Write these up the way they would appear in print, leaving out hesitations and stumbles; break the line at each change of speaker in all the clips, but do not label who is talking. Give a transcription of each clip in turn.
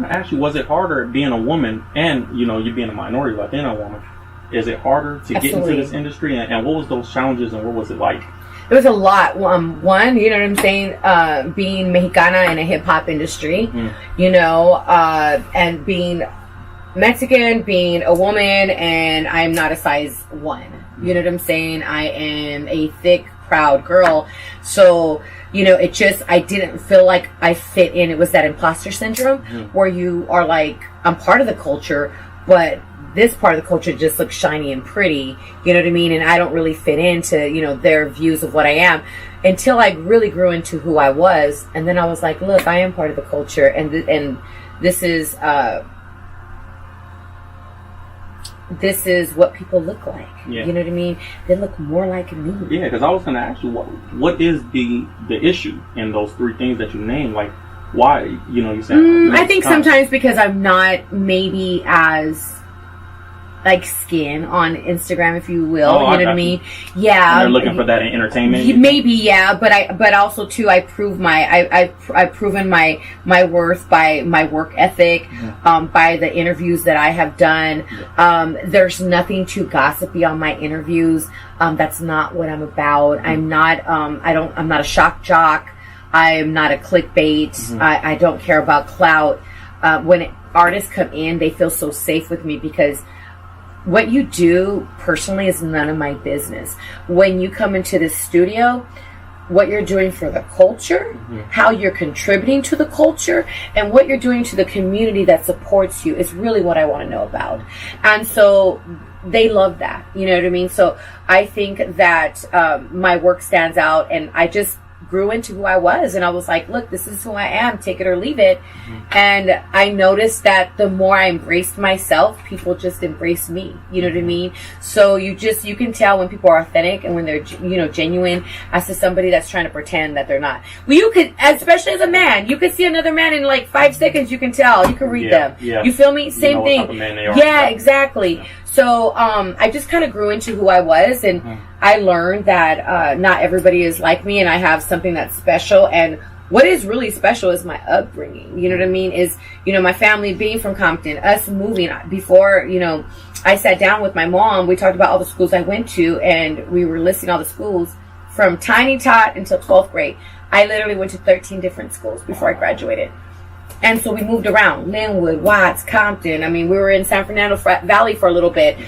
want to ask you, was it harder being a woman and, you know, you being a minority Latina woman? Is it harder to get into this industry? And what was those challenges and what was it like?
It was a lot. One, you know what I'm saying? Being Mexicana in a hip hop industry, you know, and being Mexican, being a woman, and I'm not a size 1. You know what I'm saying? I am a thick, proud girl. So, you know, it just, I didn't feel like I fit in. It was that imposter syndrome where you are like, I'm part of the culture, but this part of the culture just looks shiny and pretty, you know what I mean? And I don't really fit into, you know, their views of what I am until I really grew into who I was. And then I was like, look, I am part of the culture. And this is what people look like. You know what I mean? They look more like me.
Yeah, because I was going to ask you, what is the issue in those 3 things that you named? Like, why, you know, you said...
I think sometimes because I'm not maybe as... like skin on Instagram, if you will. You know what I mean? Yeah.
And they're looking for that in entertainment.
Maybe, yeah. But also too, I've proven my worth by my work ethic, by the interviews that I have done. There's nothing too gossipy on my interviews. That's not what I'm about. I'm not. I'm not a shock jock. I'm not a clickbait. I don't care about clout. When artists come in, they feel so safe with me because what you do personally is none of my business. When you come into the studio, what you're doing for the culture, how you're contributing to the culture, and what you're doing to the community that supports you is really what I want to know about. And so they love that, you know what I mean? So I think that my work stands out, and I just grew into who I was, and I was like, look, this is who I am, take it or leave it. And I noticed that the more I embraced myself, people just embraced me, you know what I mean? So you can tell when people are authentic and when they're, you know, genuine as to somebody that's trying to pretend that they're not. Well, you could, especially as a man, you could see another man in like 5 seconds, you can tell, you can read them. You feel me? Same thing. What type of man they are. Yeah, exactly. So I just kind of grew into who I was, and I learned that not everybody is like me, and I have something that's special. And what is really special is my upbringing. You know what I mean? Is, you know, my family being from Compton, us moving. Before, you know, I sat down with my mom, we talked about all the schools I went to, and we were listing all the schools from tiny tot until 12th grade. I literally went to 13 different schools before I graduated. And so we moved around, Linwood, Watts, Compton. I mean, we were in San Fernando Valley for a little bit,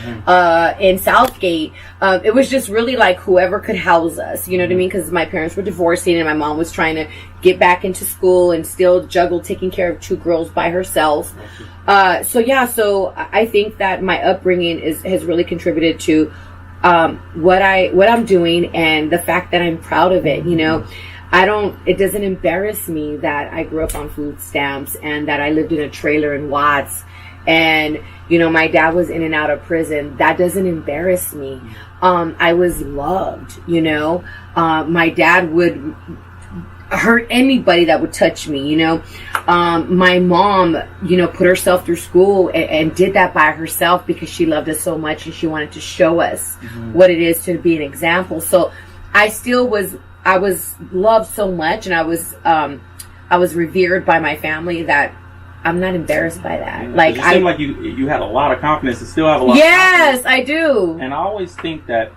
in Southgate. It was just really like whoever could house us, you know what I mean? Because my parents were divorcing and my mom was trying to get back into school and still juggle taking care of 2 girls by herself. So I think that my upbringing has really contributed to what I'm doing, and the fact that I'm proud of it, you know. It doesn't embarrass me that I grew up on food stamps and that I lived in a trailer in Watts, and, you know, my dad was in and out of prison. That doesn't embarrass me. I was loved, you know. My dad would hurt anybody that would touch me, you know. My mom, you know, put herself through school and did that by herself because she loved us so much and she wanted to show us what it is to be an example. So I was loved so much, and I was revered by my family that I'm not embarrassed by that.
Yeah, like, it seemed like you had a lot of confidence and still have a lot of confidence.
Yes, I do.
And I always think that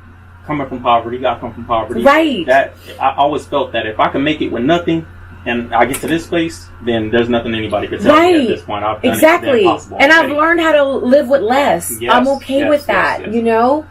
coming from poverty, I come from poverty.
Right.
That I always felt that if I can make it with nothing and I get to this place, then there's nothing anybody could tell me at this point. I've done
exactly. And I've learned how to live with less.
Yes,
I'm okay with that, you know?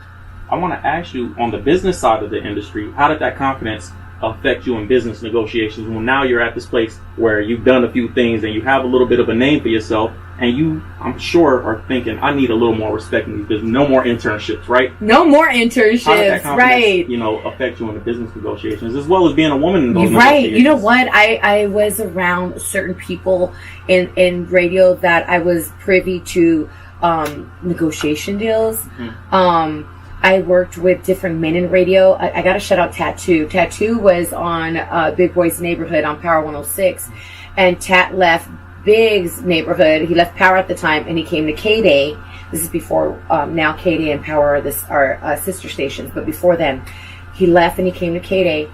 I want to ask you, on the business side of the industry, how did that confidence affect you in business negotiations when now you're at this place where you've done a few things and you have a little bit of a name for yourself, and you, I'm sure, are thinking, I need a little more respect in these business. No more internships, right?
No more internships,
how did that confidence,
right?
You know, affect you in the business negotiations as well as being a woman in those negotiations?
You know what? I was around certain people in radio that I was privy to negotiation deals. I worked with different men in radio. I got to shout out Tattoo. Tattoo was on Big Boy's Neighborhood on Power 106. And Tat left Big's neighborhood. He left Power at the time, and he came to KDay. This is before, now KDay and Power are sister stations. But before then, he left and he came to KDay.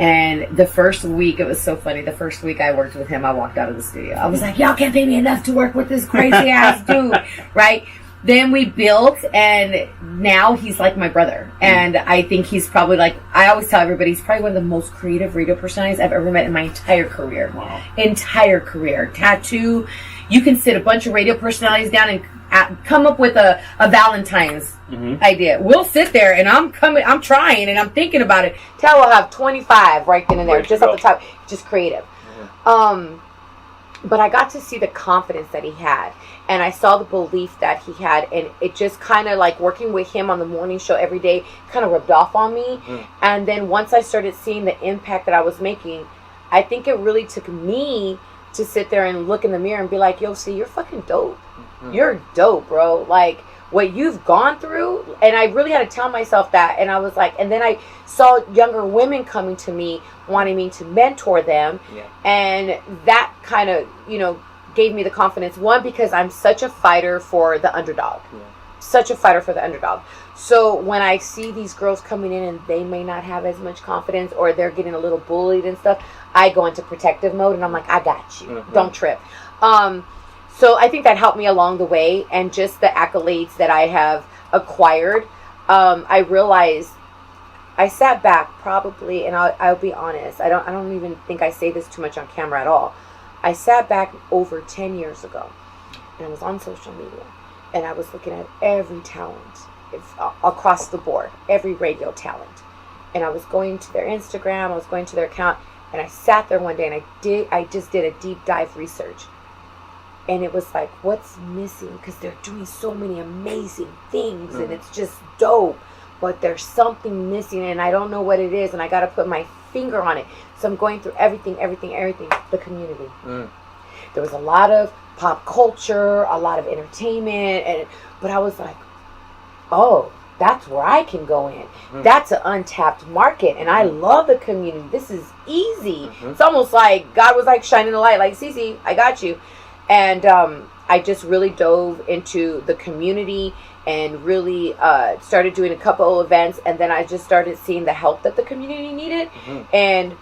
And the first week, it was so funny. The first week I worked with him, I walked out of the studio. I was like, y'all can't pay me enough to work with this crazy ass dude, right? Then we built, and now he's like my brother. And I think he's probably like, I always tell everybody, he's probably one of the most creative radio personalities I've ever met in my entire career.
Wow.
Entire career. Tattoo. You can sit a bunch of radio personalities down and come up with a Valentine's idea. We'll sit there, and I'm trying, and I'm thinking about it. Tell we'll have 25 right then and there, just off the top, just creative. But I got to see the confidence that he had. And I saw the belief that he had, and it just kind of like working with him on the morning show every day kind of rubbed off on me. And then once I started seeing the impact that I was making, I think it really took me to sit there and look in the mirror and be like, yo, see, you're fucking dope. You're dope, bro. Like, what you've gone through. And I really had to tell myself that. And I was like, and then I saw younger women coming to me, wanting me to mentor them. And that kind of, gave me the confidence. One, because I'm such a fighter for the underdog. Such a fighter for the underdog. So when I see these girls coming in and they may not have as much confidence, or they're getting a little bullied and stuff, I go into protective mode and I'm like, I got you. Don't trip. So I think that helped me along the way, and just the accolades that I have acquired. I realized I sat back probably, and I'll be honest, I don't even think I say this too much on camera at all. I sat back over 10 years ago, and I was on social media, and I was looking at every talent across the board, every radio talent. And I was going to their Instagram, I was going to their account, and I sat there one day and I just did a deep dive research. And it was like, what's missing? Because they're doing so many amazing things, and it's just dope. But there's something missing, and I don't know what it is, and I got to put my finger on it. So I'm going through everything, the community. There was a lot of pop culture, a lot of entertainment, but I was like, oh, that's where I can go in. That's an untapped market, and I love the community. This is easy. It's almost like God was like shining a light, like, Cece, I got you. And I just really dove into the community and really started doing a couple of events, and then I just started seeing the help that the community needed. And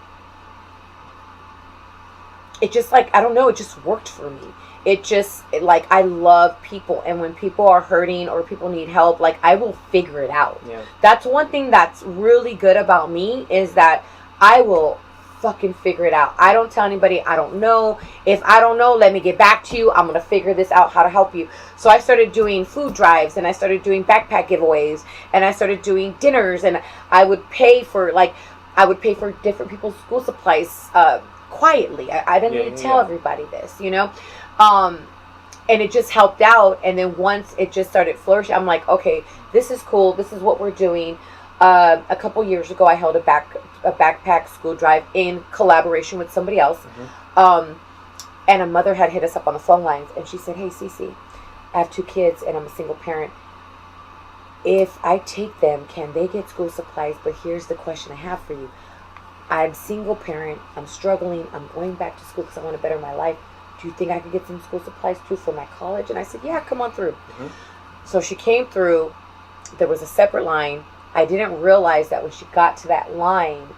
it just, like, I don't know, it just worked for me. It just, like, I love people, and when people are hurting or people need help, like, I will figure it out. That's one thing that's really good about me, is that I will fucking figure it out. I don't tell anybody I don't know. If I don't know, let me get back to you. I'm gonna figure this out, how to help you. So I started doing food drives, and I started doing backpack giveaways, and I started doing dinners, and I would pay for different people's school supplies quietly. I didn't need to tell everybody this, and it just helped out. And then once it just started flourishing, I'm like, okay, this is cool, this is what we're doing. A couple years ago, I held a backpack school drive in collaboration with somebody else. And a mother had hit us up on the phone lines, and she said, hey, Cece, I have 2 kids and I'm a single parent. If I take them, can they get school supplies? But here's the question I have for you. I'm single parent, I'm struggling, I'm going back to school because I want to better my life. Do you think I could get some school supplies too for my college? And I said, yeah, come on through. So she came through. There was a separate line. I didn't realize that when she got to that line,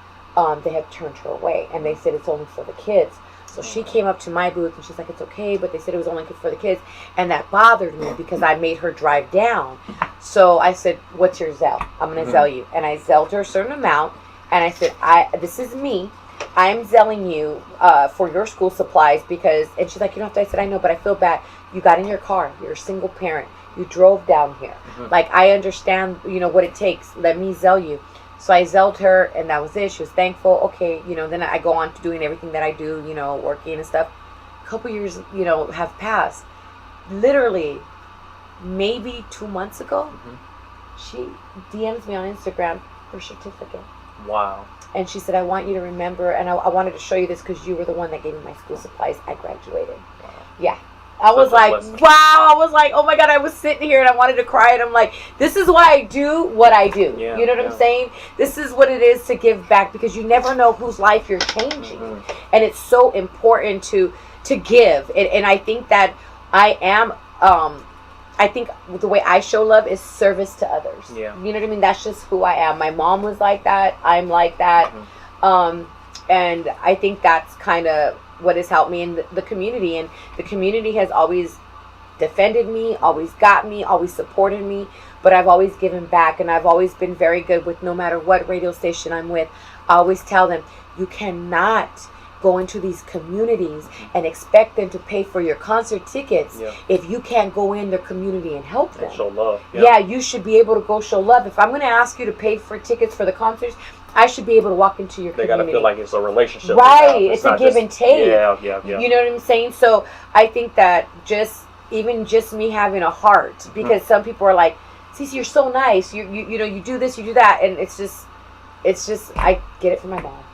they had turned her away, and they said it's only for the kids. So she came up to my booth, and she's like, it's okay, but they said it was only for the kids. And that bothered me because I made her drive down. So I said, what's your Zelle? I'm going to Zelle you. And I Zelled her a certain amount, and I said, this is me. I'm Zelling you for your school supplies because, and she's like, you don't have to. I said, I know, but I feel bad. You got in your car. You're a single parent. You drove down here. Like, I understand, what it takes. Let me Zelle you. So I Zelled her, and that was it. She was thankful. Okay, then I go on to doing everything that I do, working and stuff. A couple years, have passed. Literally, maybe 2 months ago, she DMs me on Instagram her certificate.
Wow.
And she said, I want you to remember, and I wanted to show you this because you were the one that gave me my school supplies. I graduated.
Wow.
Yeah. I was like, wow. I was like, oh my God, I was sitting here and I wanted to cry. And I'm like, this is why I do what I do.
Yeah,
you know what I'm saying? This is what it is to give back, because you never know whose life you're changing. And it's so important to give. And I think that I am, I think the way I show love is service to others.
Yeah.
You know what I mean? That's just who I am. My mom was like that. I'm like that. And I think that's kind of what has helped me in the community. And the community has always defended me, always got me, always supported me. But I've always given back, and I've always been very good with no matter what radio station I'm with. I always tell them, you cannot go into these communities and expect them to pay for your concert tickets if you can't go in their community and help them.
And show love.
Yeah, you should be able to go show love. If I'm going to ask you to pay for tickets for the concerts, I should be able to walk into your community.
They got to feel like it's a relationship.
Right, it's a give and take.
Yeah.
You know what I'm saying? So I think that just me having a heart, because some people are like, Cece, you're so nice. You know, you do this, you do that, and it's just I get it from my dad.